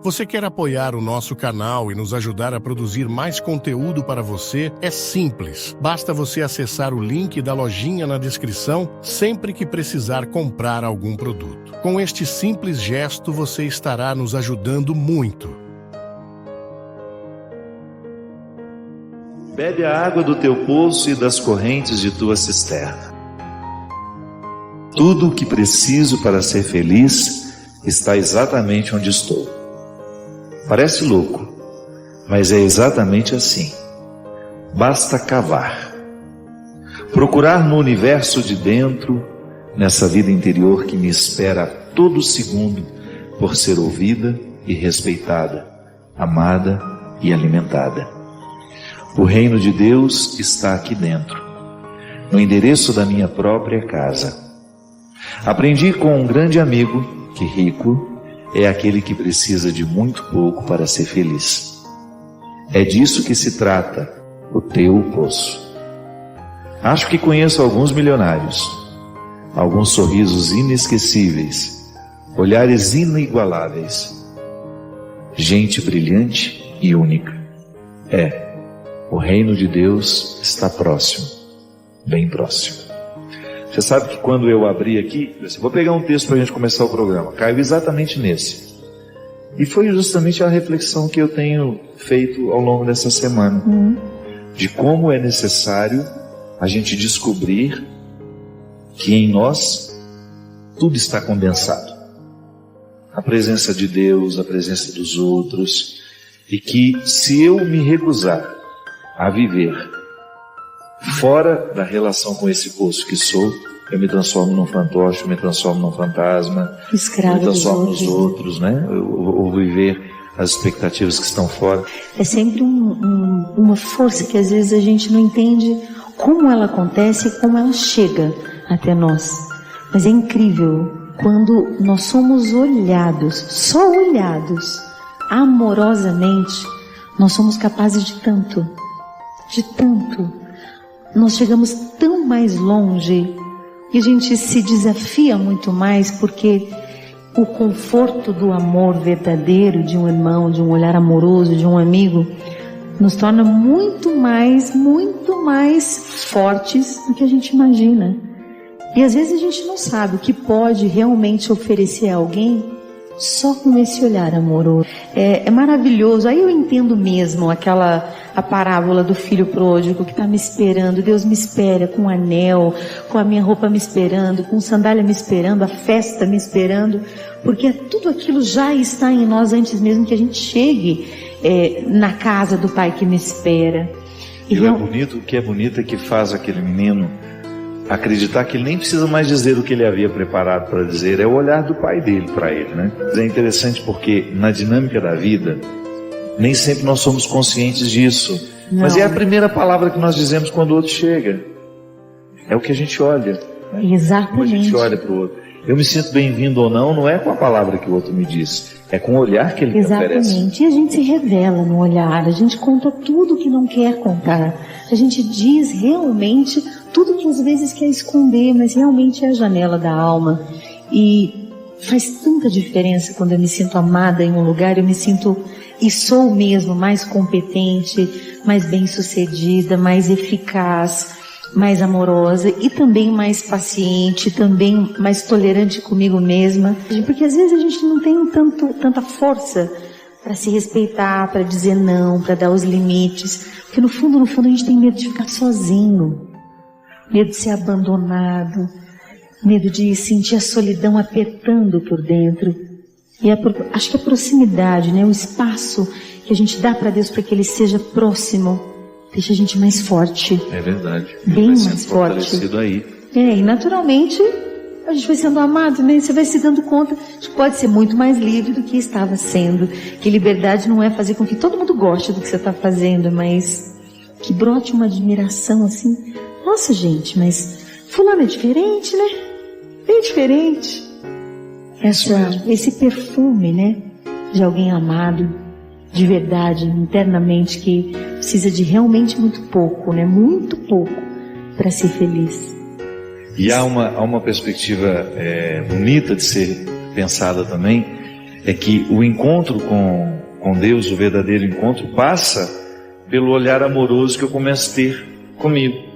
Você quer apoiar o nosso canal e nos ajudar a produzir mais conteúdo para você? É simples. Basta você acessar o link da lojinha na descrição sempre que precisar comprar algum produto. Com este simples gesto, você estará nos ajudando muito. Bebe a água do teu poço e das correntes de tua cisterna. Tudo o que preciso para ser feliz está exatamente onde estou. Parece louco, mas é exatamente assim. Basta cavar. Procurar no universo de dentro, nessa vida interior que me espera a todo segundo por ser ouvida e respeitada, amada e alimentada. O reino de Deus está aqui dentro, no endereço da minha própria casa. Aprendi com um grande amigo que rico é aquele que precisa de muito pouco para ser feliz. É disso que se trata o teu poço. Acho que conheço alguns milionários, alguns sorrisos inesquecíveis, olhares inigualáveis, gente brilhante e única. O reino de Deus está próximo, bem próximo. Você sabe que quando eu abri aqui, eu vou pegar um texto para a gente começar o programa, caiu exatamente nesse. E foi justamente a reflexão que eu tenho feito ao longo dessa semana, de como é necessário a gente descobrir que em nós tudo está condensado. A presença de Deus, a presença dos outros, e que se eu me recusar a viver fora da relação com esse poço que sou, eu me transformo num fantoche, eu me transformo num fantasma, escravo, eu me transformo nos outros, né? Eu viver as expectativas que estão fora. É sempre uma força que às vezes a gente não entende como ela acontece e como ela chega até nós. Mas é incrível quando nós somos olhados, só olhados, amorosamente, nós somos capazes de tanto. Nós chegamos tão mais longe e a gente se desafia muito mais, porque o conforto do amor verdadeiro de um irmão, de um olhar amoroso, de um amigo, nos torna muito mais fortes do que a gente imagina. E às vezes a gente não sabe o que pode realmente oferecer a alguém só com esse olhar amoroso. É maravilhoso. Aí eu entendo mesmo a parábola do filho pródigo que está me esperando. Deus me espera com um anel, com a minha roupa me esperando, com sandália me esperando, a festa me esperando, porque tudo aquilo já está em nós antes mesmo que a gente chegue na casa do Pai que me espera. E o que é bonito é que faz aquele menino acreditar que ele nem precisa mais dizer o que ele havia preparado para dizer, é o olhar do pai dele para ele, né? É interessante porque na dinâmica da vida, nem sempre nós somos conscientes disso. Não. Mas é a primeira palavra que nós dizemos quando o outro chega. É o que a gente olha. Né? Exatamente. Como a gente olha para o outro. Eu me sinto bem-vindo ou não é com a palavra que o outro me diz, é com o olhar que ele me oferece. Exatamente. E a gente se revela no olhar, a gente conta tudo que não quer contar. A gente diz realmente tudo que às vezes quer esconder, mas realmente é a janela da alma. E faz tanta diferença quando eu me sinto amada em um lugar, eu me sinto, e sou mesmo, mais competente, mais bem-sucedida, mais eficaz, mais amorosa e também mais paciente, também mais tolerante comigo mesma. Porque às vezes a gente não tem tanta força para se respeitar, para dizer não, para dar os limites. Porque no fundo a gente tem medo de ficar sozinho, medo de ser abandonado, medo de sentir a solidão apertando por dentro. E acho que a proximidade, né, o espaço que a gente dá para Deus para que Ele seja próximo, deixa a gente mais forte. É verdade. Bem mais forte. Aí. E naturalmente a gente vai sendo amado, né? Você vai se dando conta de que pode ser muito mais livre do que estava sendo. Que liberdade não é fazer com que todo mundo goste do que você está fazendo, mas que brote uma admiração assim. Nossa, gente, mas fulano é diferente, né? Bem diferente. Esse perfume, né? De alguém amado, de verdade, internamente, que precisa de realmente muito pouco, né? Muito pouco para ser feliz. E há uma perspectiva bonita de ser pensada também, é que o encontro com Deus, o verdadeiro encontro, passa pelo olhar amoroso que eu começo a ter comigo.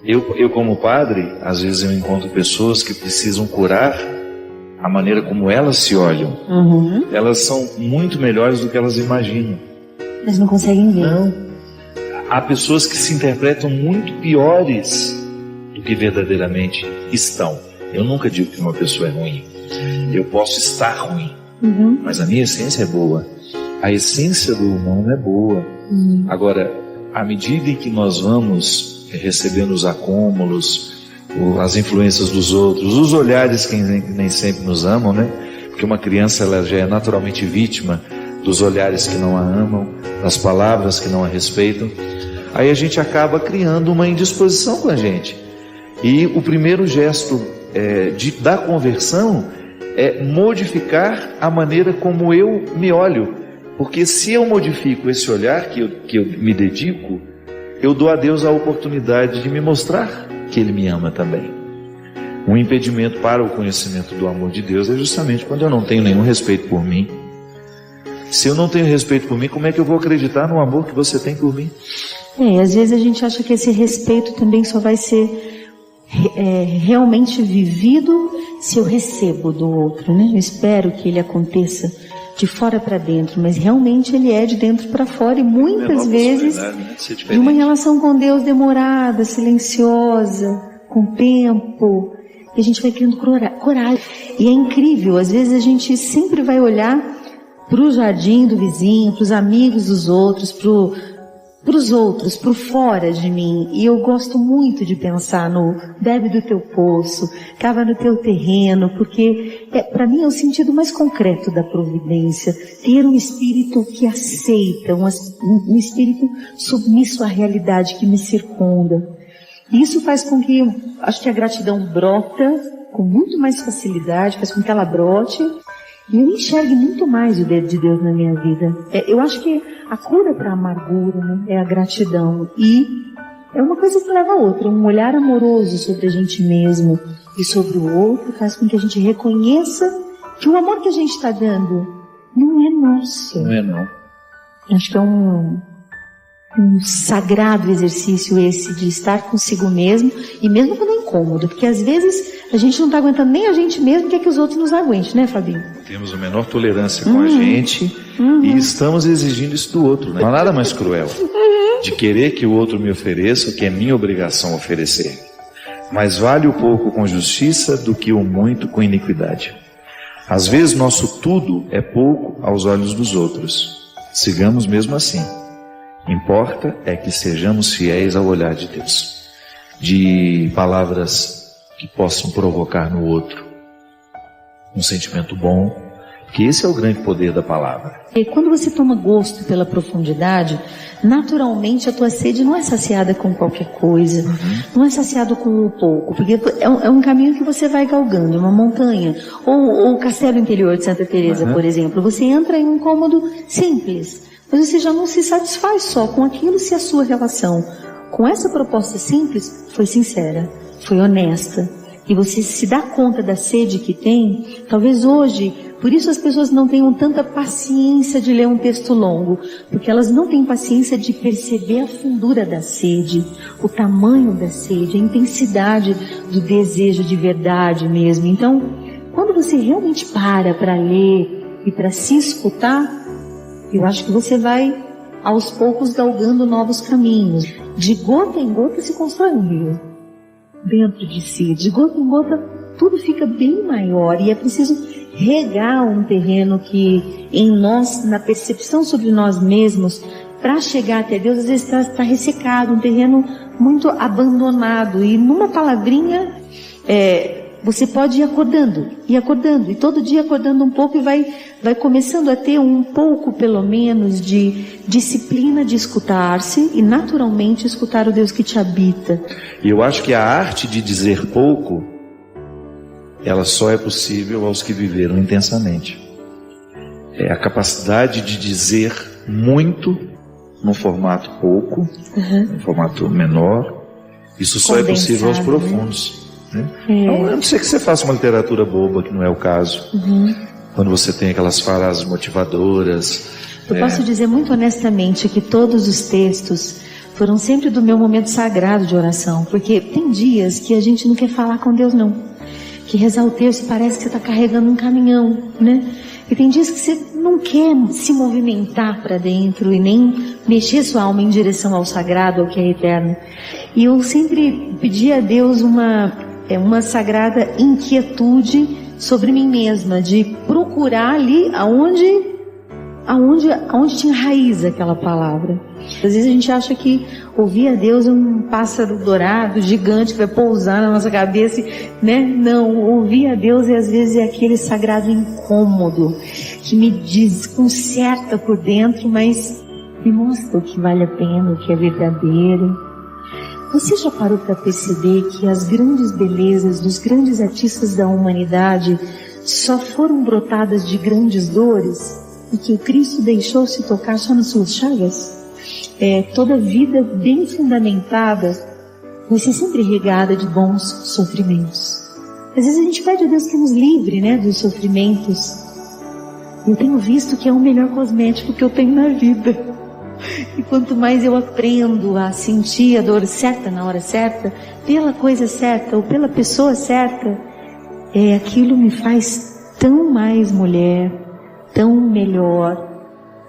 Eu como padre, às vezes eu encontro pessoas que precisam curar a maneira como elas se olham. Elas são muito melhores do que elas imaginam. Mas não conseguem ver. Não. Há pessoas que se interpretam muito piores do que verdadeiramente estão. Eu nunca digo que uma pessoa é ruim. Eu posso estar ruim, mas a minha essência é boa. A essência do humano é boa. Agora, à medida em que nós vamos recebendo os acúmulos, as influências dos outros, os olhares que nem sempre nos amam, né? Porque uma criança ela já é naturalmente vítima dos olhares que não a amam, das palavras que não a respeitam. Aí a gente acaba criando uma indisposição com a gente. E o primeiro gesto da conversão é modificar a maneira como eu me olho. Porque se eu modifico esse olhar que eu me dedico, eu dou a Deus a oportunidade de me mostrar que Ele me ama também. Um impedimento para o conhecimento do amor de Deus é justamente quando eu não tenho nenhum respeito por mim. Se eu não tenho respeito por mim, como é que eu vou acreditar no amor que você tem por mim? Às vezes a gente acha que esse respeito também só vai ser realmente vivido se eu recebo do outro, né? Eu espero que ele aconteça de fora para dentro, mas realmente ele é de dentro para fora, e muitas vezes de uma relação com Deus demorada, silenciosa, com tempo, e a gente vai criando coragem. E é incrível, às vezes a gente sempre vai olhar para o jardim do vizinho, para os amigos dos outros, para os outros, para fora de mim. E eu gosto muito de pensar no bebe do teu poço, cava no teu terreno, porque para mim é o sentido mais concreto da providência. Ter um espírito que aceita, um espírito submisso à realidade que me circunda. E isso faz com que, acho que a gratidão brota com muito mais facilidade, faz com que ela brote, e eu enxergue muito mais o dedo de Deus na minha vida. Eu acho que a cura para a amargura, né, é a gratidão. E é uma coisa que leva a outra. Um olhar amoroso sobre a gente mesmo e sobre o outro faz com que a gente reconheça que o amor que a gente está dando não é nosso. Não é não. Acho que é um sagrado exercício esse de estar consigo mesmo, e mesmo quando é incômodo, porque às vezes a gente não está aguentando nem a gente mesmo, quer que os outros nos aguentem, né, Fabinho? Temos a menor tolerância com a gente e estamos exigindo isso do outro, né? Não há nada mais cruel de querer que o outro me ofereça o que é minha obrigação oferecer. Mais vale o pouco com justiça do que o muito com iniquidade. Às vezes nosso tudo é pouco aos olhos dos outros. Sigamos mesmo assim. Importa é que sejamos fiéis ao olhar de Deus, de palavras que possam provocar no outro um sentimento bom, que esse é o grande poder da palavra. E quando você toma gosto pela profundidade, naturalmente a tua sede não é saciada com qualquer coisa, não é saciado com um pouco, porque é um caminho que você vai galgando, uma montanha, ou o castelo interior de Santa Teresa, por exemplo. Você entra em um cômodo simples, mas você já não se satisfaz só com aquilo se a sua relação com essa proposta simples foi sincera, foi honesta, e você se dá conta da sede que tem. Talvez hoje, por isso as pessoas não tenham tanta paciência de ler um texto longo, porque elas não têm paciência de perceber a fundura da sede, o tamanho da sede, a intensidade do desejo de verdade mesmo. Então, quando você realmente para ler e para se escutar, eu acho que você vai, aos poucos, galgando novos caminhos. De gota em gota se constrói um rio. Dentro de si, de gota em gota, tudo fica bem maior. E é preciso regar um terreno que, em nós, na percepção sobre nós mesmos, para chegar até Deus, às vezes está ressecado, um terreno muito abandonado. E numa palavrinha, você pode ir acordando, e todo dia acordando um pouco, e vai começando a ter um pouco, pelo menos, de disciplina de escutar-se e naturalmente escutar o Deus que te habita. E eu acho que a arte de dizer pouco, ela só é possível aos que viveram intensamente. É a capacidade de dizer muito num formato pouco, num formato menor. Isso só é possível aos profundos. Né? Não sei que você faça uma literatura boba, que não é o caso. quando você tem aquelas frases motivadoras. Eu posso dizer muito honestamente que todos os textos foram sempre do meu momento sagrado de oração, porque tem dias que a gente não quer falar com Deus não, que rezar o terço parece que você está carregando um caminhão, né? E tem dias que você não quer se movimentar para dentro e nem mexer sua alma em direção ao sagrado, ao que é eterno. E eu sempre pedi a Deus uma sagrada inquietude sobre mim mesma, de procurar ali aonde tinha raiz aquela palavra. Às vezes a gente acha que ouvir a Deus é um pássaro dourado, gigante, que vai pousar na nossa cabeça, né? Não, ouvir a Deus às vezes é aquele sagrado incômodo, que me desconcerta por dentro, mas me mostra o que vale a pena, o que é verdadeiro. Você já parou para perceber que as grandes belezas dos grandes artistas da humanidade só foram brotadas de grandes dores? E que o Cristo deixou se tocar só nas suas chagas? Toda vida bem fundamentada vai ser sempre regada de bons sofrimentos. Às vezes a gente pede a Deus que nos livre, né, dos sofrimentos. Eu tenho visto que é o melhor cosmético que eu tenho na vida. E quanto mais eu aprendo a sentir a dor certa na hora certa, pela coisa certa ou pela pessoa certa, aquilo me faz tão mais mulher, tão melhor.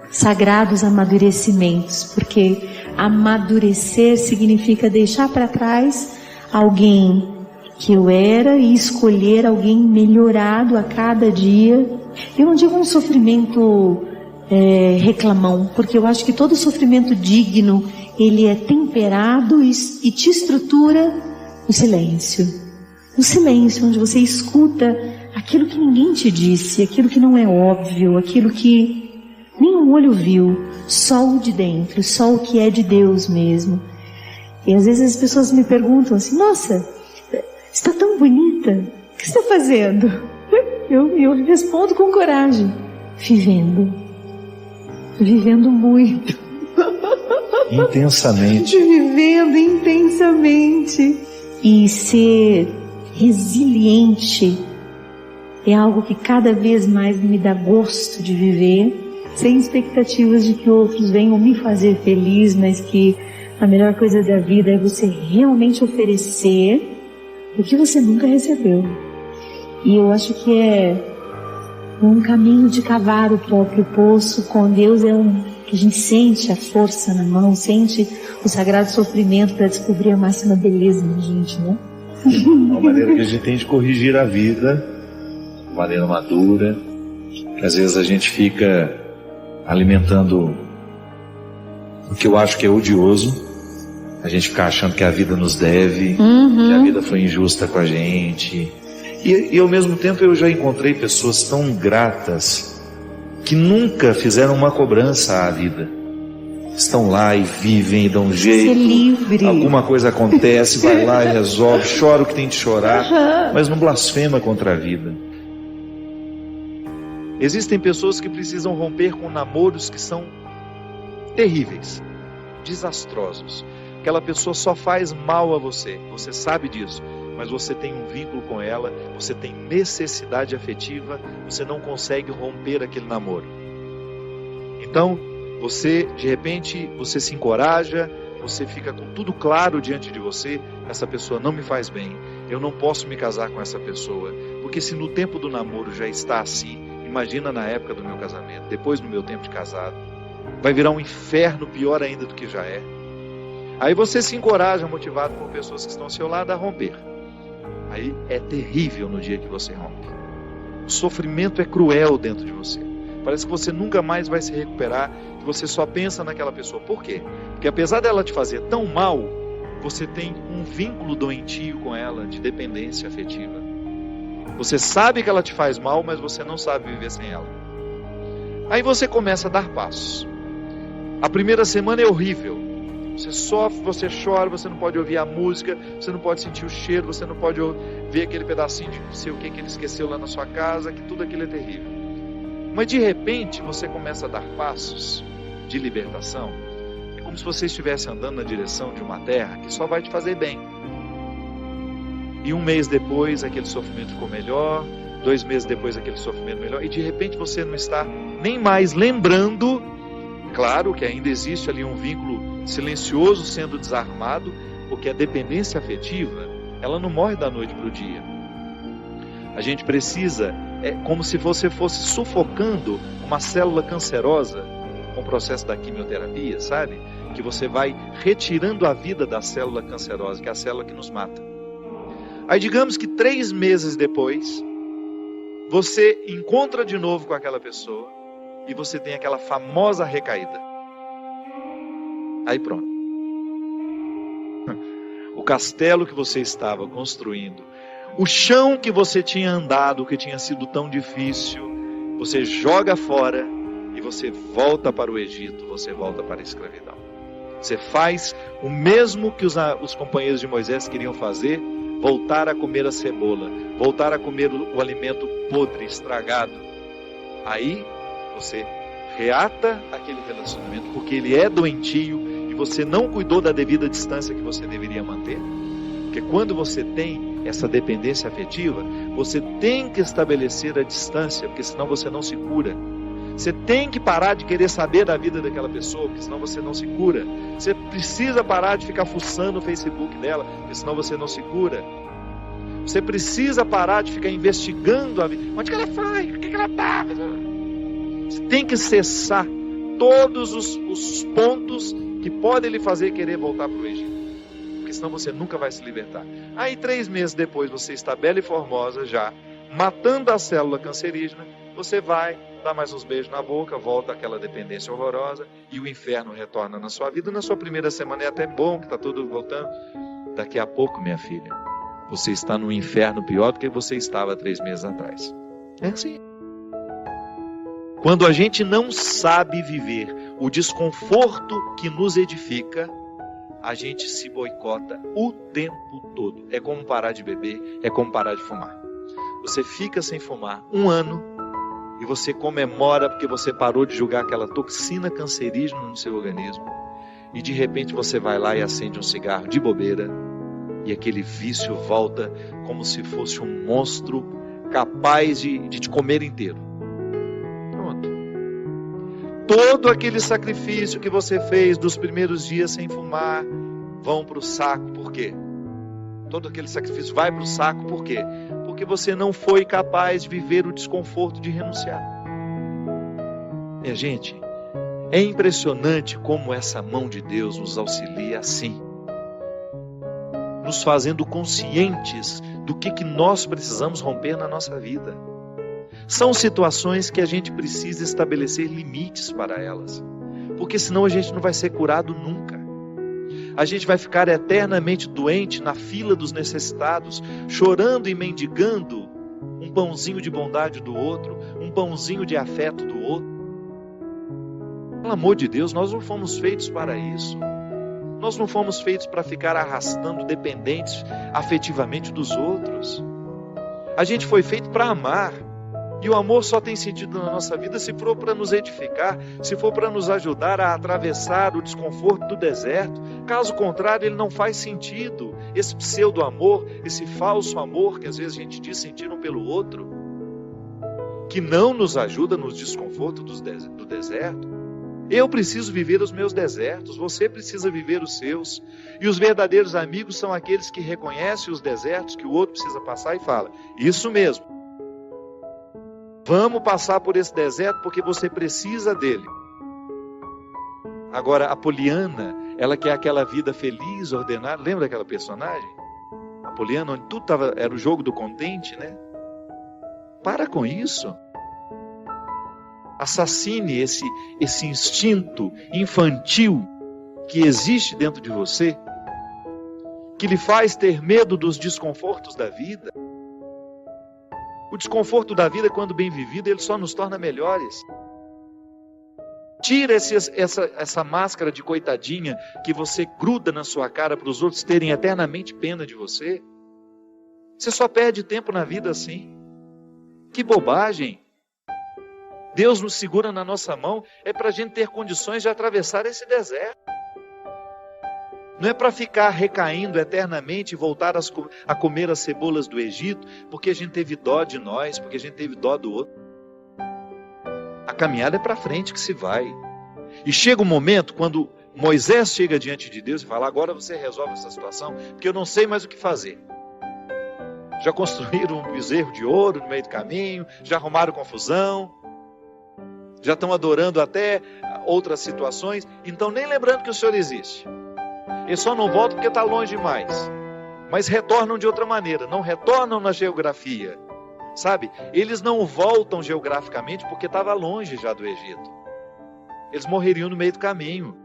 Sagrados amadurecimentos, porque amadurecer significa deixar para trás alguém que eu era e escolher alguém melhorado a cada dia. Eu não digo um sofrimento reclamão, porque eu acho que todo sofrimento digno, ele é temperado e te estrutura no silêncio. No silêncio, onde você escuta aquilo que ninguém te disse, aquilo que não é óbvio, aquilo que nenhum olho viu, só o de dentro, só o que é de Deus mesmo. E às vezes as pessoas me perguntam assim: nossa, você está tão bonita, o que você está fazendo? Eu respondo com coragem: vivendo muito. Intensamente. Vivendo intensamente. E ser resiliente é algo que cada vez mais me dá gosto de viver, sem expectativas de que outros venham me fazer feliz, mas que a melhor coisa da vida é você realmente oferecer o que você nunca recebeu. E eu acho que é um caminho de cavar o próprio poço com Deus, que a gente sente a força na mão, sente o sagrado sofrimento para descobrir a máxima beleza na gente, né? Uma maneira que a gente tem de corrigir a vida, de maneira madura, que às vezes a gente fica alimentando o que eu acho que é odioso, a gente fica achando que a vida nos deve, que a vida foi injusta com a gente. E ao mesmo tempo eu já encontrei pessoas tão gratas que nunca fizeram uma cobrança à vida. Estão lá e vivem, dão um jeito, ser livre. Alguma coisa acontece, vai lá e resolve, chora o que tem de chorar, mas não blasfema contra a vida. Existem pessoas que precisam romper com namoros que são terríveis, desastrosos. Aquela pessoa só faz mal a você sabe disso, mas você tem um vínculo com ela, você tem necessidade afetiva, você não consegue romper aquele namoro. Então, você, de repente, você se encoraja, você fica com tudo claro diante de você: essa pessoa não me faz bem, eu não posso me casar com essa pessoa, porque se no tempo do namoro já está assim, imagina na época do meu casamento, depois do meu tempo de casado, vai virar um inferno pior ainda do que já é. Aí você se encoraja, motivado por pessoas que estão ao seu lado, a romper. Aí é terrível no dia que você rompe. O sofrimento é cruel dentro de você. Parece que você nunca mais vai se recuperar, que você só pensa naquela pessoa. Por quê? Porque apesar dela te fazer tão mal, você tem um vínculo doentio com ela, de dependência afetiva. Você sabe que ela te faz mal, mas você não sabe viver sem ela. Aí você começa a dar passos. A primeira semana é horrível. Você sofre, você chora, você não pode ouvir a música, você não pode sentir o cheiro, você não pode ver aquele pedacinho de não sei o que ele esqueceu lá na sua casa, que tudo aquilo é terrível. Mas de repente você começa a dar passos de libertação. É como se você estivesse andando na direção de uma terra que só vai te fazer bem. E 1 mês depois aquele sofrimento ficou melhor, 2 meses depois aquele sofrimento melhor, e de repente você não está nem mais lembrando. Claro que ainda existe ali um vínculo silencioso sendo desarmado, porque a dependência afetiva, ela não morre da noite para o dia. A gente precisa, é como se você fosse sufocando uma célula cancerosa com o processo da quimioterapia, sabe? Que você vai retirando a vida da célula cancerosa, que é a célula que nos mata. Aí digamos que 3 meses depois, você encontra de novo com aquela pessoa e você tem aquela famosa recaída. Aí pronto. O castelo que você estava construindo, o chão que você tinha andado, que tinha sido tão difícil, você joga fora e você volta para o Egito, você volta para a escravidão. Você faz o mesmo que os companheiros de Moisés queriam fazer, voltar a comer a cebola, voltar a comer o alimento podre, estragado. Aí você reata aquele relacionamento, porque ele é doentio e você não cuidou da devida distância que você deveria manter. Porque quando você tem essa dependência afetiva, você tem que estabelecer a distância, porque senão você não se cura. Você tem que parar de querer saber da vida daquela pessoa, porque senão você não se cura. Você precisa parar de ficar fuçando o Facebook dela, porque senão você não se cura. Você precisa parar de ficar investigando a vida. Onde que ela foi? O que ela está? Você tem que cessar todos os pontos que podem lhe fazer querer voltar para o Egito. Porque senão você nunca vai se libertar. Aí 3 meses depois você está bela e formosa já, matando a célula cancerígena, você vai dar mais uns beijos na boca, volta àquela dependência horrorosa e o inferno retorna na sua vida. Na sua primeira semana é até bom que está tudo voltando. Daqui a pouco, minha filha, você está no inferno pior do que você estava 3 meses atrás. É assim. Quando a gente não sabe viver o desconforto que nos edifica, a gente se boicota o tempo todo. É como parar de beber, é como parar de fumar. Você fica sem fumar 1 ano e você comemora porque você parou de jogar aquela toxina cancerígena no seu organismo. E de repente você vai lá e acende um cigarro de bobeira e aquele vício volta como se fosse um monstro capaz de te comer inteiro. Pronto. Todo aquele sacrifício que você fez dos primeiros dias sem fumar vão para o saco. Por quê? Todo aquele sacrifício vai para o saco. Por quê? Porque você não foi capaz de viver o desconforto de renunciar. Minha gente, é impressionante como essa mão de Deus nos auxilia assim, nos fazendo conscientes do que nós precisamos romper na nossa vida. São situações que a gente precisa estabelecer limites para elas, porque senão a gente não vai ser curado nunca. A gente vai ficar eternamente doente na fila dos necessitados, chorando e mendigando um pãozinho de bondade do outro, um pãozinho de afeto do outro. Pelo amor de Deus, nós não fomos feitos para isso. Nós não fomos feitos para ficar arrastando dependentes afetivamente dos outros. A gente foi feito para amar. E o amor só tem sentido na nossa vida se for para nos edificar, se for para nos ajudar a atravessar o desconforto do deserto. Caso contrário, ele não faz sentido. Esse pseudo-amor, esse falso amor que às vezes a gente diz sentir um pelo outro, que não nos ajuda nos desconfortos do deserto. Eu preciso viver os meus desertos, você precisa viver os seus. E os verdadeiros amigos são aqueles que reconhecem os desertos que o outro precisa passar e fala: isso mesmo. Vamos passar por esse deserto porque você precisa dele. Agora, a Poliana, ela quer aquela vida feliz, ordenada. Lembra daquela personagem? A Poliana, onde tudo era o jogo do contente, né? Para com isso. Assassine esse instinto infantil que existe dentro de você, que lhe faz ter medo dos desconfortos da vida. O desconforto da vida, quando bem vivido, ele só nos torna melhores. Tira essa máscara de coitadinha que você gruda na sua cara para os outros terem eternamente pena de você. Você só perde tempo na vida assim. Que bobagem! Deus nos segura na nossa mão é para a gente ter condições de atravessar esse deserto. Não é para ficar recaindo eternamente e voltar a comer as cebolas do Egito, porque a gente teve dó de nós, porque a gente teve dó do outro. A caminhada é para frente que se vai. E chega um momento quando Moisés chega diante de Deus e fala: agora você resolve essa situação, porque eu não sei mais o que fazer. Já construíram um bezerro de ouro no meio do caminho, já arrumaram confusão, já estão adorando até outras situações, então nem lembrando que o Senhor existe. Eles só não voltam porque está longe demais, mas retornam de outra maneira, não retornam na geografia, sabe? Eles não voltam geograficamente porque estava longe já do Egito. Eles morreriam no meio do caminho.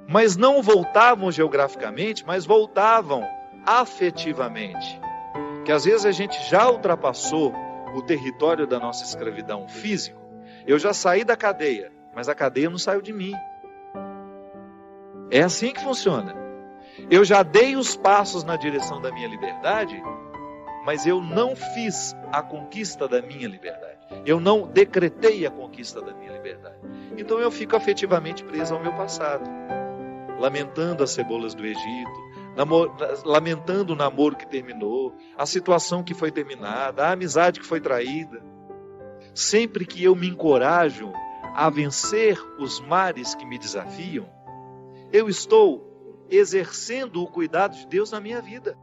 Mas não voltavam geograficamente, mas voltavam afetivamente. Que às vezes a gente já ultrapassou o território da nossa escravidão físico. Eu já saí da cadeia, mas a cadeia não saiu de mim. É assim que funciona. Eu já dei os passos na direção da minha liberdade, mas eu não fiz a conquista da minha liberdade. Eu não decretei a conquista da minha liberdade. Então eu fico afetivamente preso ao meu passado, lamentando as cebolas do Egito, lamentando o namoro que terminou, a situação que foi terminada, a amizade que foi traída. Sempre que eu me encorajo a vencer os mares que me desafiam, eu estou exercendo o cuidado de Deus na minha vida.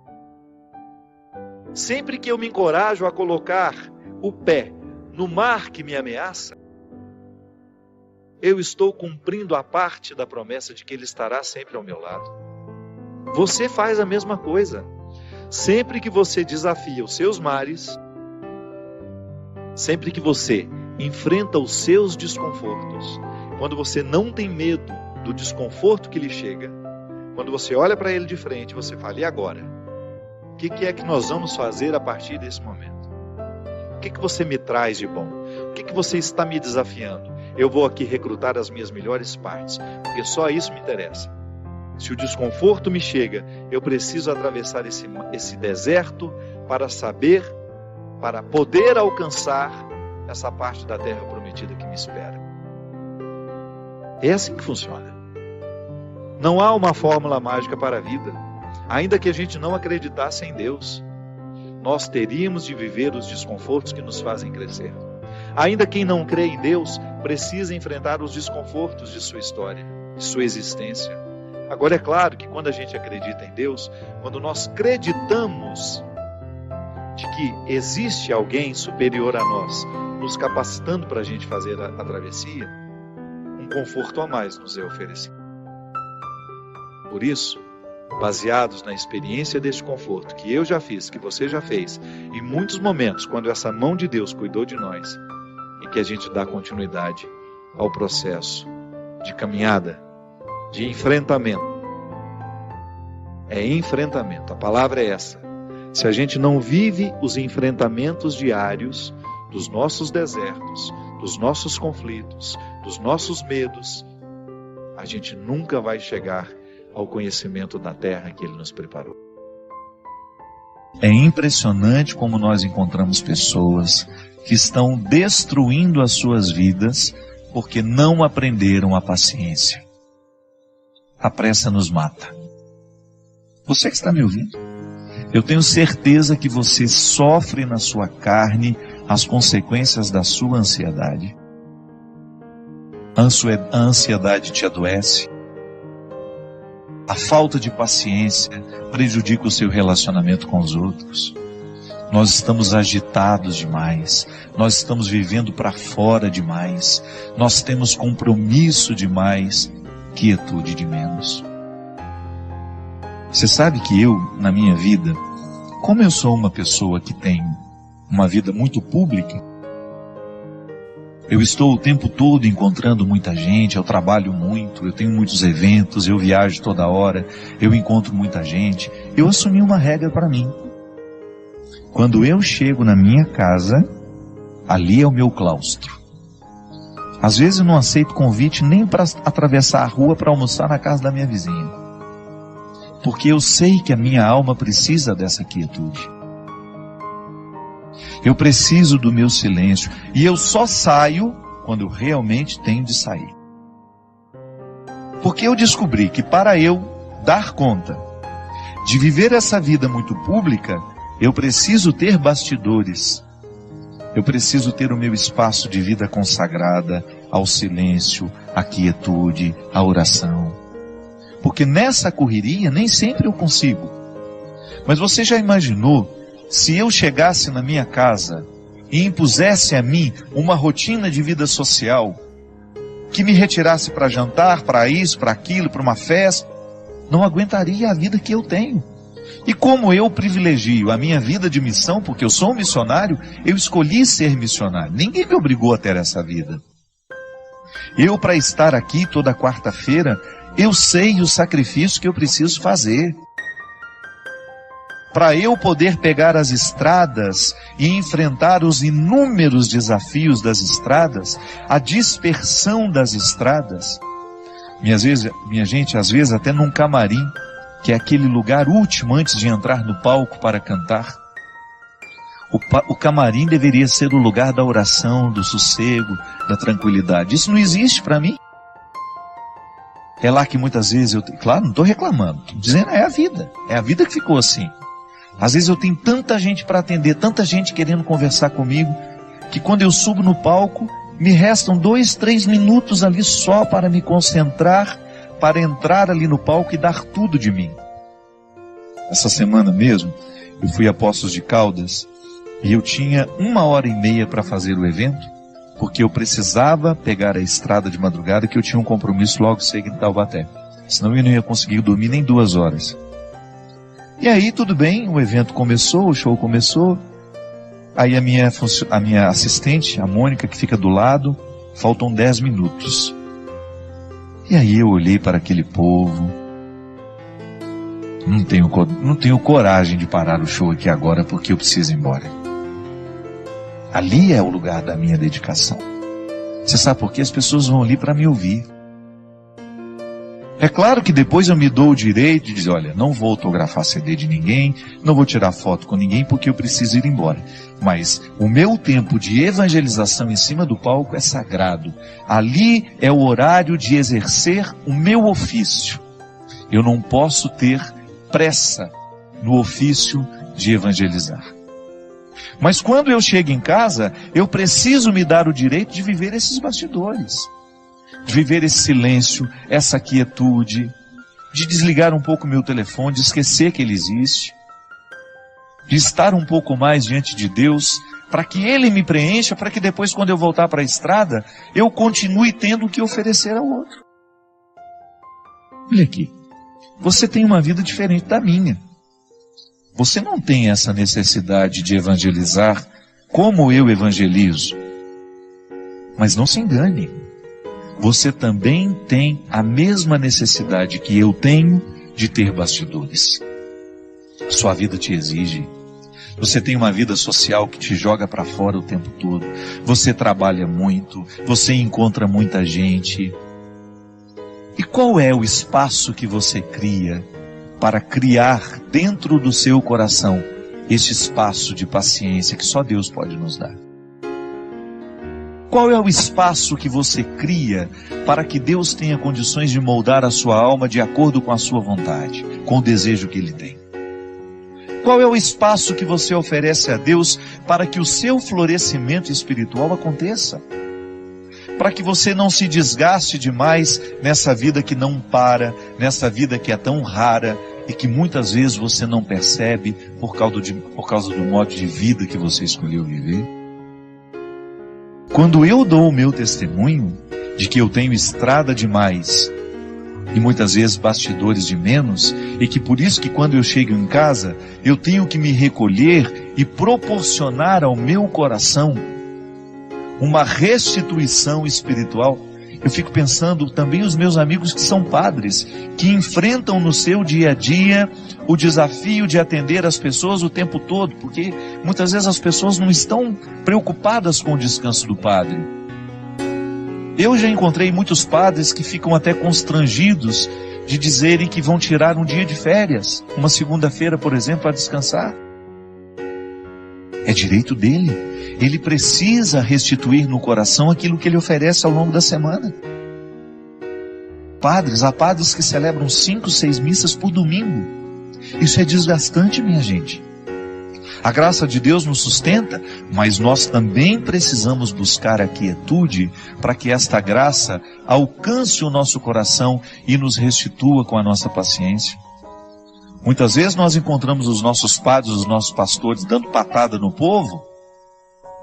Sempre que eu me encorajo a colocar o pé no mar que me ameaça, eu estou cumprindo a parte da promessa de que Ele estará sempre ao meu lado. Você faz a mesma coisa. Sempre que você desafia os seus mares, sempre que você enfrenta os seus desconfortos, quando você não tem medo do desconforto que lhe chega, quando você olha para ele de frente, você fala: e agora? O que é que nós vamos fazer a partir desse momento? O que você me traz de bom? O que você está me desafiando? Eu vou aqui recrutar as minhas melhores partes, porque só isso me interessa. Se o desconforto me chega, eu preciso atravessar esse deserto para poder alcançar essa parte da terra prometida que me espera. É assim que funciona. Não há uma fórmula mágica para a vida. Ainda que a gente não acreditasse em Deus, nós teríamos de viver os desconfortos que nos fazem crescer. Ainda quem não crê em Deus precisa enfrentar os desconfortos de sua história, de sua existência. Agora é claro que quando a gente acredita em Deus, quando nós acreditamos de que existe alguém superior a nós, nos capacitando para a gente fazer a travessia, um conforto a mais nos é oferecido. Por isso, baseados na experiência deste conforto que eu já fiz, que você já fez, em muitos momentos, quando essa mão de Deus cuidou de nós, e que a gente dá continuidade ao processo de caminhada, de enfrentamento. É enfrentamento, a palavra é essa. Se a gente não vive os enfrentamentos diários dos nossos desertos, dos nossos conflitos, dos nossos medos, a gente nunca vai chegar ao conhecimento da terra que Ele nos preparou. É impressionante como nós encontramos pessoas que estão destruindo as suas vidas porque não aprenderam a paciência. A pressa nos mata. Você que está me ouvindo, eu tenho certeza que você sofre na sua carne as consequências da sua ansiedade. A ansiedade te adoece. A falta de paciência prejudica o seu relacionamento com os outros. Nós estamos agitados demais. Nós estamos vivendo para fora demais. Nós temos compromisso demais, quietude de menos. Você sabe que eu, na minha vida, como eu sou uma pessoa que tem uma vida muito pública, eu estou o tempo todo encontrando muita gente, eu trabalho muito, eu tenho muitos eventos, eu viajo toda hora, eu encontro muita gente. Eu assumi uma regra para mim. Quando eu chego na minha casa, ali é o meu claustro. Às vezes eu não aceito convite nem para atravessar a rua para almoçar na casa da minha vizinha. Porque eu sei que a minha alma precisa dessa quietude. Eu preciso do meu silêncio. E eu só saio quando eu realmente tenho de sair. Porque eu descobri que para eu dar conta de viver essa vida muito pública, eu preciso ter bastidores. Eu preciso ter o meu espaço de vida consagrada ao silêncio, à quietude, à oração. Porque nessa correria nem sempre eu consigo. Mas você já imaginou se eu chegasse na minha casa e impusesse a mim uma rotina de vida social que me retirasse para jantar, para isso, para aquilo, para uma festa? Não aguentaria a vida que eu tenho. E como eu privilegio a minha vida de missão, porque eu sou um missionário, eu escolhi ser missionário. Ninguém me obrigou a ter essa vida. Eu, para estar aqui toda quarta-feira, eu sei o sacrifício que eu preciso fazer. Para eu poder pegar as estradas e enfrentar os inúmeros desafios das estradas, a dispersão das estradas. Minha gente, às vezes até num camarim, que é aquele lugar último antes de entrar no palco para cantar. O camarim deveria ser o lugar da oração, do sossego, da tranquilidade. Isso não existe para mim. É lá que muitas vezes claro, não estou reclamando, estou dizendo é a vida que ficou assim. Às vezes eu tenho tanta gente para atender, tanta gente querendo conversar comigo, que quando eu subo no palco, me restam 2, 3 minutos ali só para me concentrar, para entrar ali no palco e dar tudo de mim. Essa semana mesmo, eu fui a Poços de Caldas, e eu tinha 1h30 para fazer o evento, porque eu precisava pegar a estrada de madrugada, que eu tinha um compromisso logo cedo em Taubaté. Senão eu não ia conseguir dormir nem 2 horas. E aí, tudo bem, o evento começou, o show começou. Aí a minha assistente, a Mônica, que fica do lado, faltam 10 minutos. E aí eu olhei para aquele povo. Não tenho coragem de parar o show aqui agora, porque eu preciso ir embora. Ali é o lugar da minha dedicação. Você sabe por quê? As pessoas vão ali para me ouvir. É claro que depois eu me dou o direito de dizer, olha, não vou autografar CD de ninguém, não vou tirar foto com ninguém porque eu preciso ir embora. Mas o meu tempo de evangelização em cima do palco é sagrado. Ali é o horário de exercer o meu ofício. Eu não posso ter pressa no ofício de evangelizar. Mas quando eu chego em casa, eu preciso me dar o direito de viver esses bastidores. De viver esse silêncio, essa quietude, de desligar um pouco meu telefone, de esquecer que ele existe, de estar um pouco mais diante de Deus, para que Ele me preencha, para que depois, quando eu voltar para a estrada, eu continue tendo o que oferecer ao outro. Olha aqui, você tem uma vida diferente da minha. Você não tem essa necessidade de evangelizar como eu evangelizo. Mas não se engane. Você também tem a mesma necessidade que eu tenho de ter bastidores. Sua vida te exige. Você tem uma vida social que te joga para fora o tempo todo. Você trabalha muito, você encontra muita gente. E qual é o espaço que você cria para criar dentro do seu coração este espaço de paciência que só Deus pode nos dar? Qual é o espaço que você cria para que Deus tenha condições de moldar a sua alma de acordo com a sua vontade, com o desejo que Ele tem? Qual é o espaço que você oferece a Deus para que o seu florescimento espiritual aconteça? Para que você não se desgaste demais nessa vida que não para, nessa vida que é tão rara e que muitas vezes você não percebe por causa do modo de vida que você escolheu viver? Quando eu dou o meu testemunho de que eu tenho estrada demais e muitas vezes bastidores de menos, e que por isso que quando eu chego em casa, eu tenho que me recolher e proporcionar ao meu coração uma restituição espiritual, eu fico pensando também os meus amigos que são padres, que enfrentam no seu dia a dia o desafio de atender as pessoas o tempo todo, porque muitas vezes as pessoas não estão preocupadas com o descanso do padre. Eu já encontrei muitos padres que ficam até constrangidos de dizerem que vão tirar um dia de férias, uma segunda-feira, por exemplo, para descansar. É direito dele. Ele precisa restituir no coração aquilo que ele oferece ao longo da semana. padres, há padres que celebram 5, 6 missas por domingo. Isso é desgastante, minha gente. A graça de Deus nos sustenta, mas nós também precisamos buscar a quietude para que esta graça alcance o nosso coração e nos restitua com a nossa paciência. Muitas vezes nós encontramos os nossos padres, os nossos pastores dando patada no povo.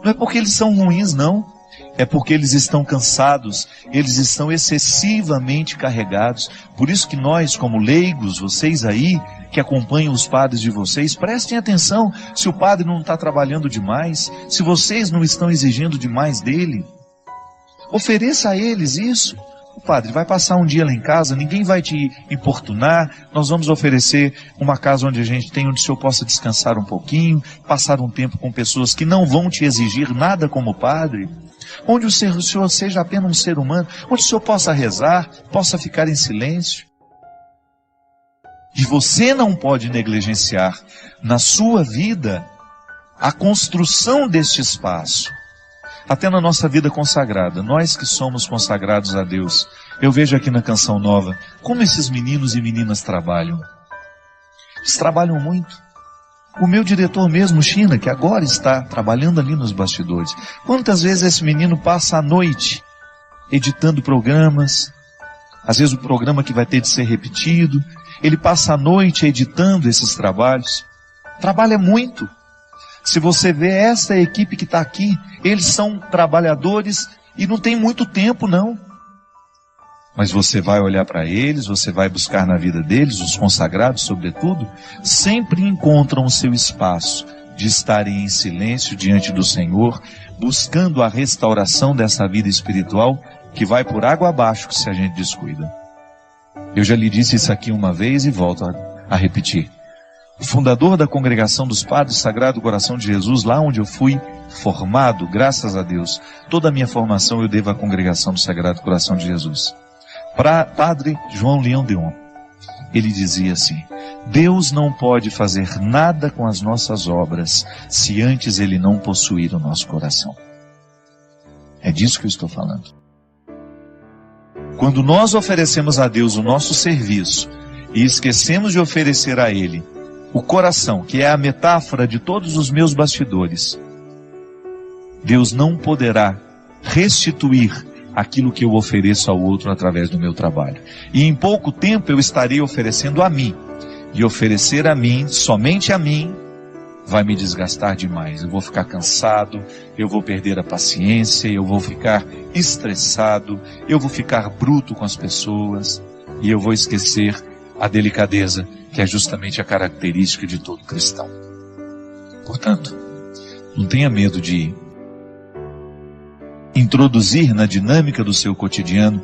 Não é porque eles são ruins, não. É porque eles estão cansados, eles estão excessivamente carregados. Por isso que nós, como leigos, vocês aí, que acompanham os padres de vocês, prestem atenção se o padre não está trabalhando demais, se vocês não estão exigindo demais dele. Ofereça a eles isso. O padre vai passar um dia lá em casa, ninguém vai te importunar, nós vamos oferecer uma casa onde onde o senhor possa descansar um pouquinho, passar um tempo com pessoas que não vão te exigir nada como padre, onde o senhor seja apenas um ser humano, onde o senhor possa rezar, possa ficar em silêncio. E você não pode negligenciar na sua vida a construção deste espaço. Até na nossa vida consagrada, nós que somos consagrados a Deus, eu vejo aqui na Canção Nova, como esses meninos e meninas trabalham. Eles trabalham muito. O meu diretor mesmo, China, que agora está trabalhando ali nos bastidores, quantas vezes esse menino passa a noite editando programas, às vezes o programa que vai ter de ser repetido, ele passa a noite editando esses trabalhos, trabalha muito. Se você vê essa equipe que está aqui, eles são trabalhadores e não tem muito tempo não. Mas você vai olhar para eles, você vai buscar na vida deles, os consagrados sobretudo, sempre encontram o seu espaço de estarem em silêncio diante do Senhor, buscando a restauração dessa vida espiritual que vai por água abaixo se a gente descuida. Eu já lhe disse isso aqui uma vez e volto a repetir. O fundador da Congregação dos Padres Sagrado Coração de Jesus, lá onde eu fui formado, graças a Deus, toda a minha formação eu devo à Congregação do Sagrado Coração de Jesus. Para Padre João Leão Deon, ele dizia assim: Deus não pode fazer nada com as nossas obras se antes Ele não possuir o nosso coração. É disso que eu estou falando. Quando nós oferecemos a Deus o nosso serviço e esquecemos de oferecer a Ele o coração, que é a metáfora de todos os meus bastidores, Deus não poderá restituir aquilo que eu ofereço ao outro através do meu trabalho. E em pouco tempo eu estarei oferecendo a mim. E oferecer a mim, somente a mim, vai me desgastar demais. Eu vou ficar cansado, eu vou perder a paciência, eu vou ficar estressado, eu vou ficar bruto com as pessoas, e eu vou esquecer a delicadeza, que é justamente a característica de todo cristão. Portanto, não tenha medo de introduzir na dinâmica do seu cotidiano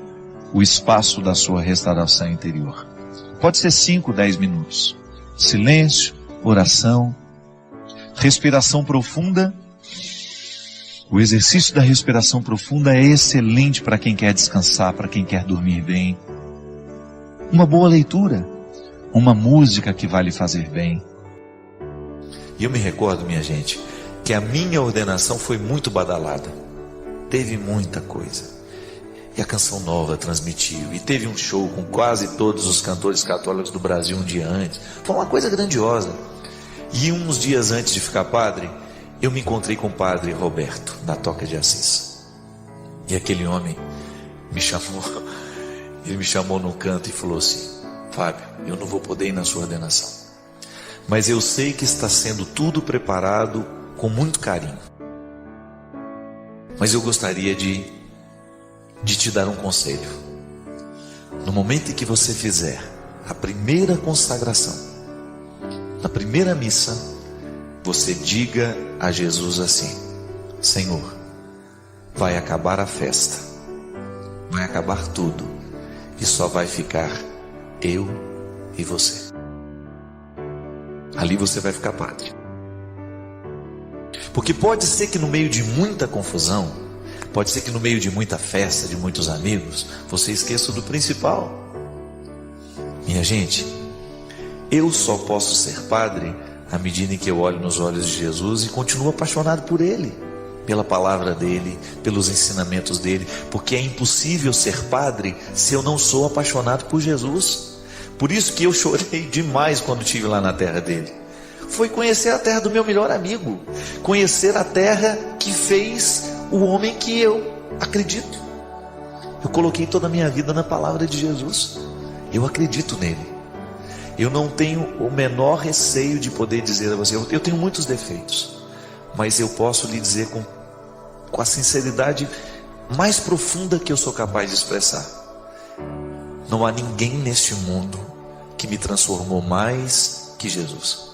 o espaço da sua restauração interior. Pode ser 5, 10 minutos. Silêncio, oração, respiração profunda. O exercício da respiração profunda é excelente para quem quer descansar, para quem quer dormir bem. Uma boa leitura, uma música que vai lhe fazer bem. E eu me recordo, minha gente, que a minha ordenação foi muito badalada. Teve muita coisa. E a Canção Nova transmitiu. E teve um show com quase todos os cantores católicos do Brasil um dia antes. Foi uma coisa grandiosa. E uns dias antes de ficar padre, eu me encontrei com o padre Roberto, da Toca de Assis. E aquele homem me chamou, ele me chamou num canto e falou assim: Fábio, eu não vou poder ir na sua ordenação, mas eu sei que está sendo tudo preparado com muito carinho. Mas eu gostaria de te dar um conselho. No momento em que você fizer a primeira consagração, na primeira missa, você diga a Jesus assim: Senhor, vai acabar a festa, vai acabar tudo, e só vai ficar eu e você. Ali você vai ficar padre. Porque pode ser que no meio de muita confusão, pode ser que no meio de muita festa, de muitos amigos, você esqueça do principal. Minha gente, eu só posso ser padre à medida em que eu olho nos olhos de Jesus e continuo apaixonado por Ele. pela palavra dele, pelos ensinamentos dele, porque é impossível ser padre se eu não sou apaixonado por Jesus. Por isso que eu chorei demais quando estive lá na terra dele. Foi conhecer a terra do meu melhor amigo, conhecer a terra que fez o homem que eu acredito. Eu coloquei toda a minha vida na palavra de Jesus. Eu acredito nele. Eu não tenho o menor receio de poder dizer a você, eu tenho muitos defeitos, mas eu posso lhe dizer com a sinceridade mais profunda que eu sou capaz de expressar: não há ninguém neste mundo que me transformou mais que Jesus.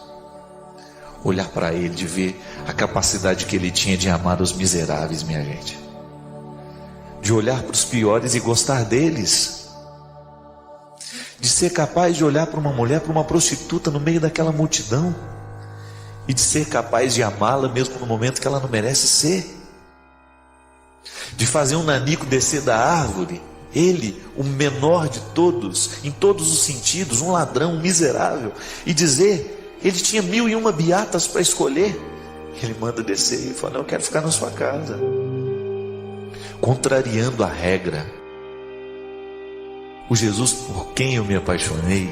Olhar para ele, de ver a capacidade que ele tinha de amar os miseráveis, minha gente, de olhar para os piores e gostar deles, de ser capaz de olhar para uma mulher, para uma prostituta no meio daquela multidão, e de ser capaz de amá-la mesmo no momento que ela não merece ser, de fazer um nanico descer da árvore, ele, o menor de todos, em todos os sentidos, um ladrão, um miserável, e dizer, ele tinha 1001 beatas para escolher, ele manda descer e fala: não, eu quero ficar na sua casa, contrariando a regra. O Jesus por quem eu me apaixonei,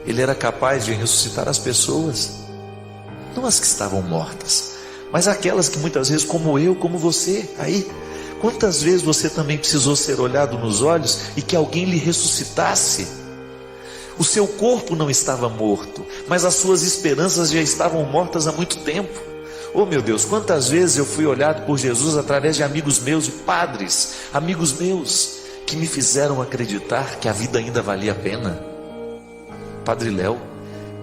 ele era capaz de ressuscitar as pessoas, não as que estavam mortas, mas aquelas que muitas vezes, como eu, como você, aí, quantas vezes você também precisou ser olhado nos olhos e que alguém lhe ressuscitasse? O seu corpo não estava morto, mas as suas esperanças já estavam mortas há muito tempo. Oh meu Deus, quantas vezes eu fui olhado por Jesus através de amigos meus, de padres, amigos meus, que me fizeram acreditar que a vida ainda valia a pena. Padre Léo,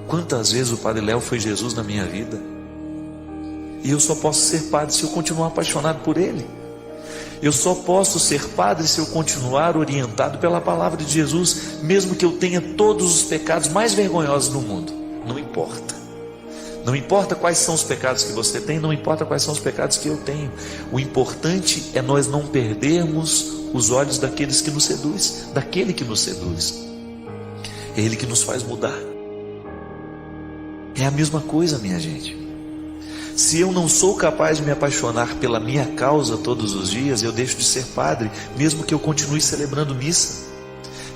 quantas vezes o Padre Léo foi Jesus na minha vida? E eu só posso ser padre se eu continuar apaixonado por ele. Eu só posso ser padre se eu continuar orientado pela palavra de Jesus, mesmo que eu tenha todos os pecados mais vergonhosos do mundo. Não importa. Não importa quais são os pecados que você tem, não importa quais são os pecados que eu tenho. O importante é nós não perdermos os olhos daqueles que nos seduz, daquele que nos seduz. É ele que nos faz mudar. É a mesma coisa, minha gente. Se eu não sou capaz de me apaixonar pela minha causa todos os dias, eu deixo de ser padre, mesmo que eu continue celebrando missa,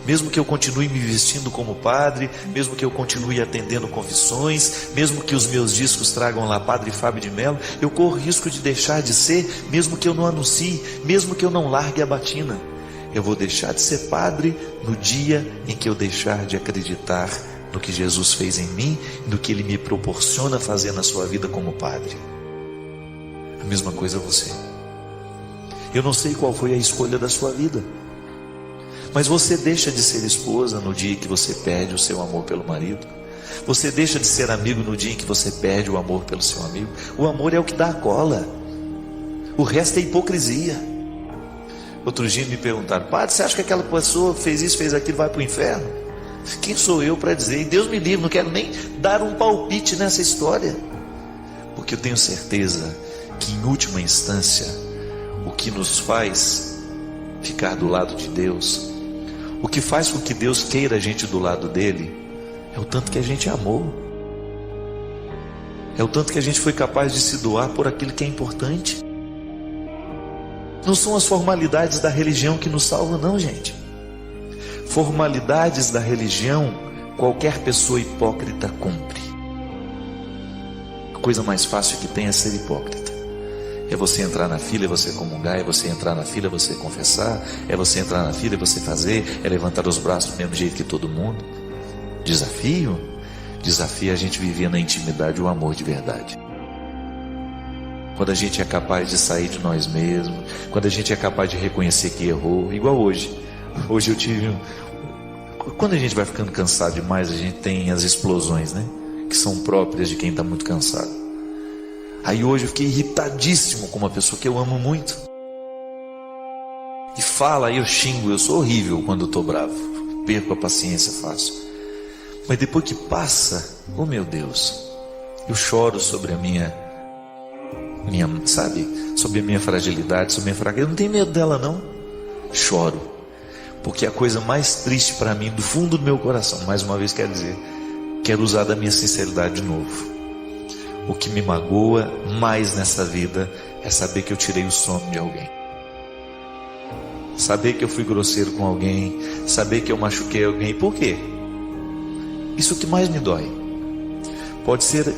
mesmo que eu continue me vestindo como padre, mesmo que eu continue atendendo confissões, mesmo que os meus discos tragam lá Padre Fábio de Mello, eu corro risco de deixar de ser, mesmo que eu não anuncie, mesmo que eu não largue a batina. Eu vou deixar de ser padre no dia em que eu deixar de acreditar no que Jesus fez em mim, no que Ele me proporciona fazer na sua vida como padre. A mesma coisa você. Eu não sei qual foi a escolha da sua vida, mas você deixa de ser esposa no dia que você perde o seu amor pelo marido. Você deixa de ser amigo no dia em que você perde o amor pelo seu amigo. O amor é o que dá a cola, o resto é hipocrisia. Outro dia me perguntaram: padre, você acha que aquela pessoa fez isso, fez aquilo, vai para o inferno? Quem sou eu para dizer? E Deus me livre, não quero nem dar um palpite nessa história, porque eu tenho certeza que em última instância o que nos faz ficar do lado de Deus, o que faz com que Deus queira a gente do lado dele, é o tanto que a gente amou, é o tanto que a gente foi capaz de se doar por aquilo que é importante. Não são as formalidades da religião que nos salvam, não, gente. Formalidades da religião qualquer pessoa hipócrita cumpre. A coisa mais fácil que tem é ser hipócrita. É você entrar na fila e você comungar, é você entrar na fila e você confessar, é você entrar na fila e você fazer, é levantar os braços do mesmo jeito que todo mundo. Desafio a gente viver na intimidade o amor de verdade. Quando a gente é capaz de sair de nós mesmos, quando a gente é capaz de reconhecer que errou, igual hoje. Hoje eu tive quando a gente vai ficando cansado demais, a gente tem as explosões, né? Que são próprias de quem está muito cansado. Aí hoje eu fiquei irritadíssimo com uma pessoa que eu amo muito. E fala, aí eu xingo, eu sou horrível quando eu estou bravo. Perco a paciência fácil. Mas depois que passa, oh meu Deus, eu choro sobre a minha sobre a minha fragilidade, sobre a minha fraqueza. Eu não tenho medo dela não. Choro. Porque a coisa mais triste para mim, do fundo do meu coração, mais uma vez quero dizer, quero usar da minha sinceridade de novo. O que me magoa mais nessa vida é saber que eu tirei o sono de alguém. Saber que eu fui grosseiro com alguém, saber que eu machuquei alguém. Por quê? Isso que mais me dói. Pode ser,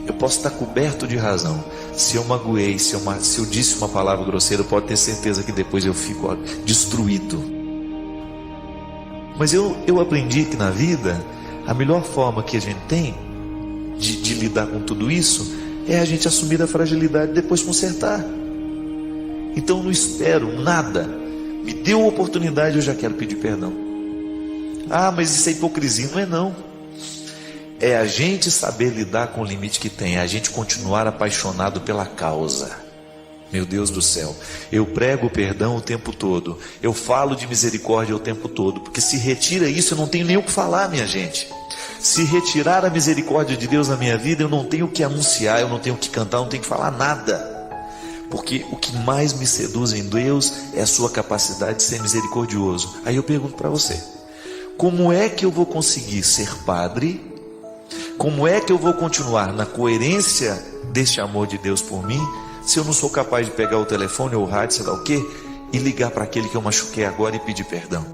eu posso estar coberto de razão. Se eu magoei, se eu disse uma palavra grosseira, pode ter certeza que depois eu fico destruído. Mas eu aprendi que na vida, a melhor forma que a gente tem de lidar com tudo isso é a gente assumir a fragilidade e depois consertar. Então não espero nada. Me deu a oportunidade, eu já quero pedir perdão. Ah, mas isso é hipocrisia. Não é não. É a gente saber lidar com o limite que tem, é a gente continuar apaixonado pela causa. Meu Deus do céu, eu prego o perdão o tempo todo, eu falo de misericórdia o tempo todo, porque se retira isso eu não tenho nem o que falar, minha gente. Se retirar a misericórdia de Deus na minha vida, eu não tenho o que anunciar, eu não tenho o que cantar, eu não tenho que falar nada. Porque o que mais me seduz em Deus é a sua capacidade de ser misericordioso. Aí eu pergunto para você, como é que eu vou conseguir ser padre? Como é que eu vou continuar na coerência deste amor de Deus por mim, se eu não sou capaz de pegar o telefone ou o rádio, sei lá o quê, e ligar para aquele que eu machuquei agora e pedir perdão?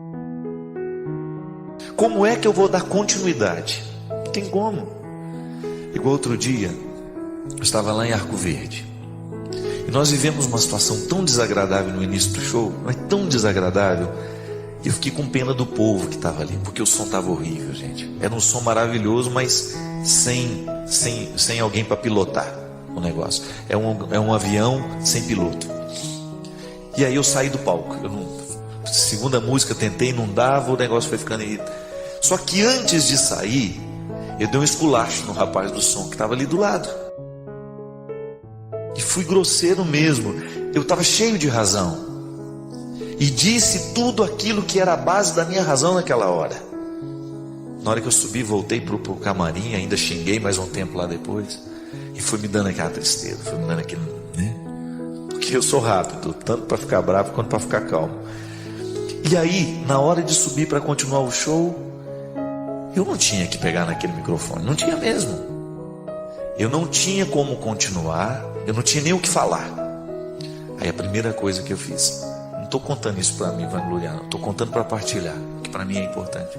Como é que eu vou dar continuidade? Não tem como. Igual outro dia, eu estava lá em Arco Verde, e nós vivemos uma situação tão desagradável no início do show, mas tão desagradável, e eu fiquei com pena do povo que estava ali, porque o som estava horrível, gente. Era um som maravilhoso, mas sem alguém para pilotar o negócio. É um avião sem piloto. E aí eu saí do palco. Segunda música tentei, não dava, o negócio foi ficando irritante. Só que antes de sair, eu dei um esculacho no rapaz do som que estava ali do lado. E fui grosseiro mesmo. Eu estava cheio de razão. E disse tudo aquilo que era a base da minha razão naquela hora. Na hora que eu subi, voltei pro camarim, ainda xinguei mais um tempo lá depois. E foi me dando aquela tristeza, foi me dando aquele, né? Porque eu sou rápido, tanto para ficar bravo quanto para ficar calmo. E aí, na hora de subir para continuar o show, eu não tinha que pegar naquele microfone, não tinha mesmo. Eu não tinha como continuar, eu não tinha nem o que falar. Aí a primeira coisa que eu fiz, não estou contando isso para mim vangloriar, não, estou contando para partilhar, que para mim é importante.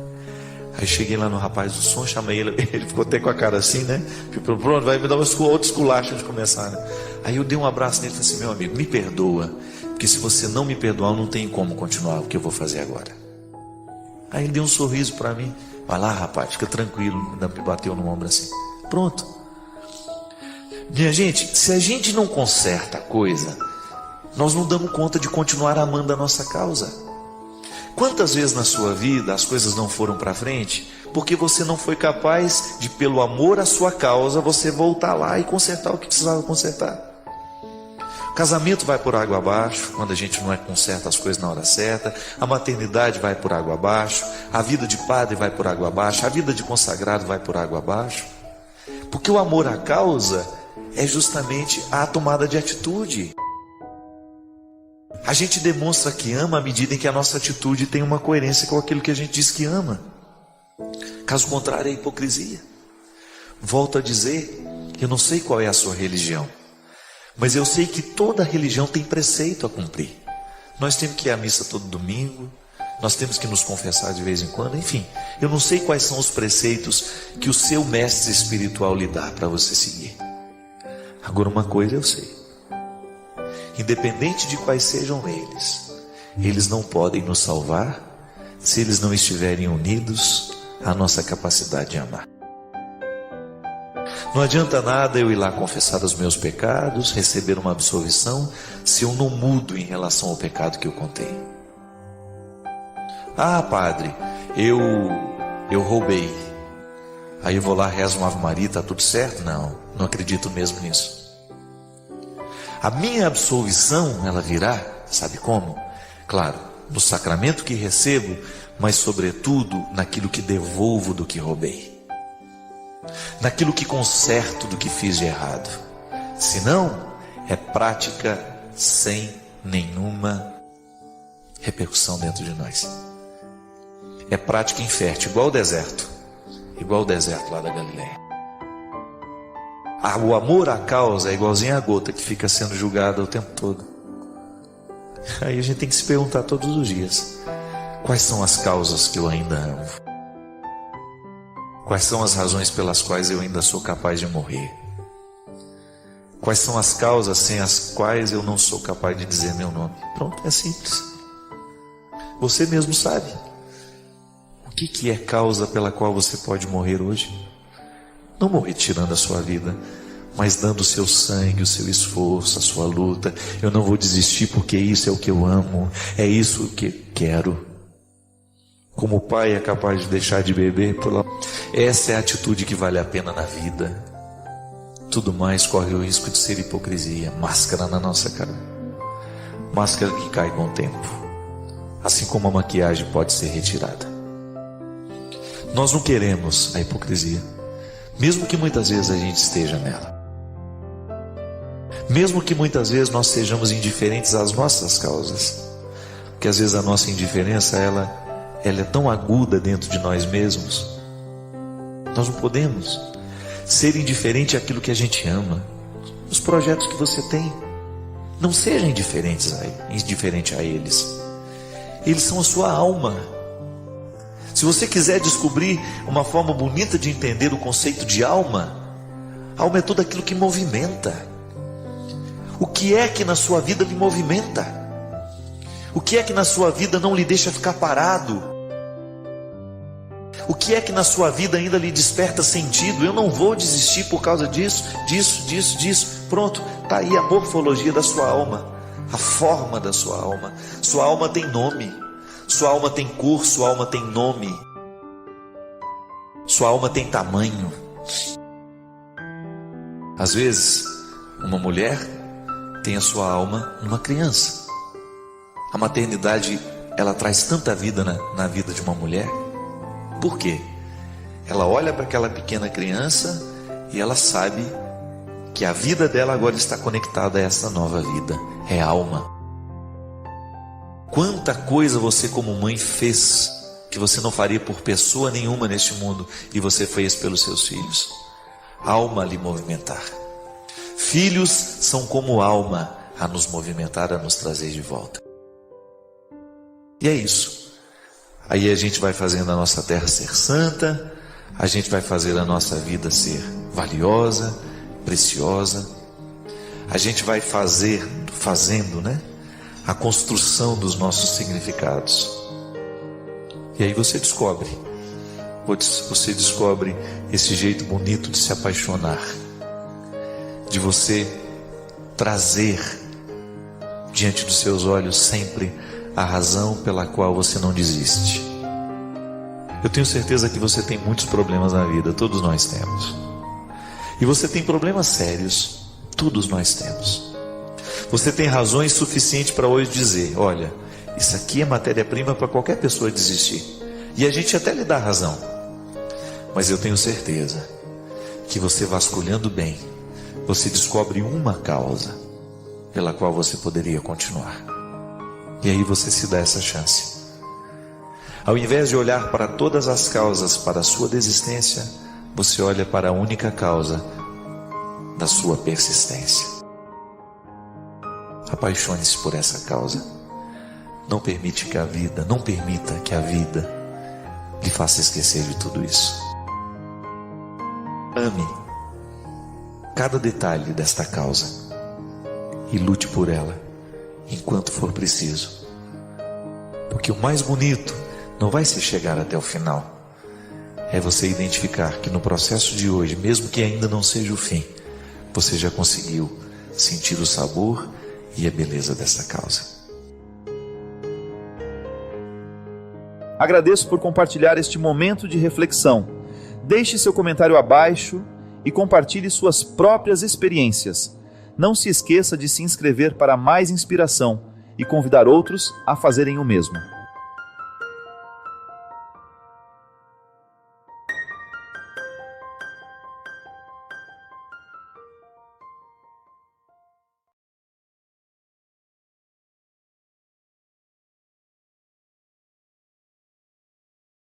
Aí cheguei lá no rapaz do som, chamei ele, ele ficou até com a cara assim, né? Ficou, pronto, vai me dar outro esculacho de começar, né? Aí eu dei um abraço nele e falei assim, meu amigo, me perdoa, porque se você não me perdoar, eu não tenho como continuar o que eu vou fazer agora. Aí ele deu um sorriso para mim, vai lá rapaz, fica tranquilo, ainda me bateu no ombro assim, pronto. Minha gente, se a gente não conserta a coisa, nós não damos conta de continuar amando a nossa causa. Quantas vezes na sua vida as coisas não foram para frente porque você não foi capaz de, pelo amor à sua causa, você voltar lá e consertar o que precisava consertar? O casamento vai por água abaixo quando a gente não conserta as coisas na hora certa. A maternidade vai por água abaixo. A vida de padre vai por água abaixo. A vida de consagrado vai por água abaixo. Porque o amor à causa é justamente a tomada de atitude. A gente demonstra que ama à medida em que a nossa atitude tem uma coerência com aquilo que a gente diz que ama. Caso contrário, é hipocrisia. Volto a dizer, eu não sei qual é a sua religião, mas eu sei que toda religião tem preceito a cumprir. Nós temos que ir à missa todo domingo, nós temos que nos confessar de vez em quando, enfim. Eu não sei quais são os preceitos que o seu mestre espiritual lhe dá para você seguir. Agora uma coisa eu sei. Independente de quais sejam eles não podem nos salvar se eles não estiverem unidos à nossa capacidade de amar. Não adianta nada eu ir lá confessar os meus pecados, receber uma absolvição, se eu não mudo em relação ao pecado que eu contei. Ah, padre, eu roubei. Aí eu vou lá, rezo uma Ave Maria, está tudo certo? Não acredito mesmo nisso. A minha absolvição, ela virá, sabe como? Claro, no sacramento que recebo, mas sobretudo naquilo que devolvo do que roubei. Naquilo que conserto do que fiz de errado. Senão, é prática sem nenhuma repercussão dentro de nós. É prática infértil, igual o deserto lá da Galileia. O amor à causa é igualzinho à gota que fica sendo julgada o tempo todo. Aí a gente tem que se perguntar todos os dias: quais são as causas que eu ainda amo? Quais são as razões pelas quais eu ainda sou capaz de morrer? Quais são as causas sem as quais eu não sou capaz de dizer meu nome? Pronto, é simples. Você mesmo sabe. O que é causa pela qual você pode morrer hoje? Não morrer tirando a sua vida, mas dando o seu sangue, o seu esforço, a sua luta. Eu não vou desistir porque isso é o que eu amo, é isso que quero. Como o pai é capaz de deixar de beber, essa é a atitude que vale a pena na vida. Tudo mais corre o risco de ser hipocrisia, máscara na nossa cara. Máscara que cai com o tempo, assim como a maquiagem pode ser retirada. Nós não queremos a hipocrisia, mesmo que muitas vezes a gente esteja nela. Mesmo que muitas vezes nós sejamos indiferentes às nossas causas. Porque às vezes a nossa indiferença, ela é tão aguda dentro de nós mesmos. Nós não podemos ser indiferente àquilo que a gente ama. Os projetos que você tem, não seja indiferente a eles. Eles são a sua alma. Se você quiser descobrir uma forma bonita de entender o conceito de alma, alma é tudo aquilo que movimenta. O que é que na sua vida lhe movimenta? O que é que na sua vida não lhe deixa ficar parado? O que é que na sua vida ainda lhe desperta sentido? Eu não vou desistir por causa disso. Pronto, está aí a morfologia da sua alma, a forma da sua alma. Sua alma tem nome, sua alma tem cor, sua alma tem nome, sua alma tem tamanho. Às vezes, uma mulher tem a sua alma numa criança. A maternidade, ela traz tanta vida na vida de uma mulher. Por quê? Ela olha para aquela pequena criança e ela sabe que a vida dela agora está conectada a essa nova vida. É alma. Quanta coisa você como mãe fez que você não faria por pessoa nenhuma neste mundo e você fez pelos seus filhos. Alma a lhe movimentar. Filhos são como alma a nos movimentar, a nos trazer de volta. E é isso. Aí a gente vai fazendo a nossa terra ser santa, a gente vai fazer a nossa vida ser valiosa, preciosa. A gente vai fazendo, a construção dos nossos significados. E aí você descobre esse jeito bonito de se apaixonar, de você trazer diante dos seus olhos sempre a razão pela qual você não desiste. Eu tenho certeza que você tem muitos problemas na vida, todos nós temos. E você tem problemas sérios, todos nós temos. Você tem razões suficientes para hoje dizer: olha, isso aqui é matéria-prima para qualquer pessoa desistir. E a gente até lhe dá razão. Mas eu tenho certeza que você, vasculhando bem, você descobre uma causa pela qual você poderia continuar. E aí você se dá essa chance. Ao invés de olhar para todas as causas para a sua desistência, você olha para a única causa da sua persistência. Apaixone-se por essa causa. Não permita que a vida lhe faça esquecer de tudo isso. Ame cada detalhe desta causa e lute por ela enquanto for preciso. Porque o mais bonito não vai ser chegar até o final. É você identificar que no processo de hoje, mesmo que ainda não seja o fim, você já conseguiu sentir o sabor e a beleza dessa causa. Agradeço por compartilhar este momento de reflexão. Deixe seu comentário abaixo e compartilhe suas próprias experiências. Não se esqueça de se inscrever para mais inspiração e convidar outros a fazerem o mesmo.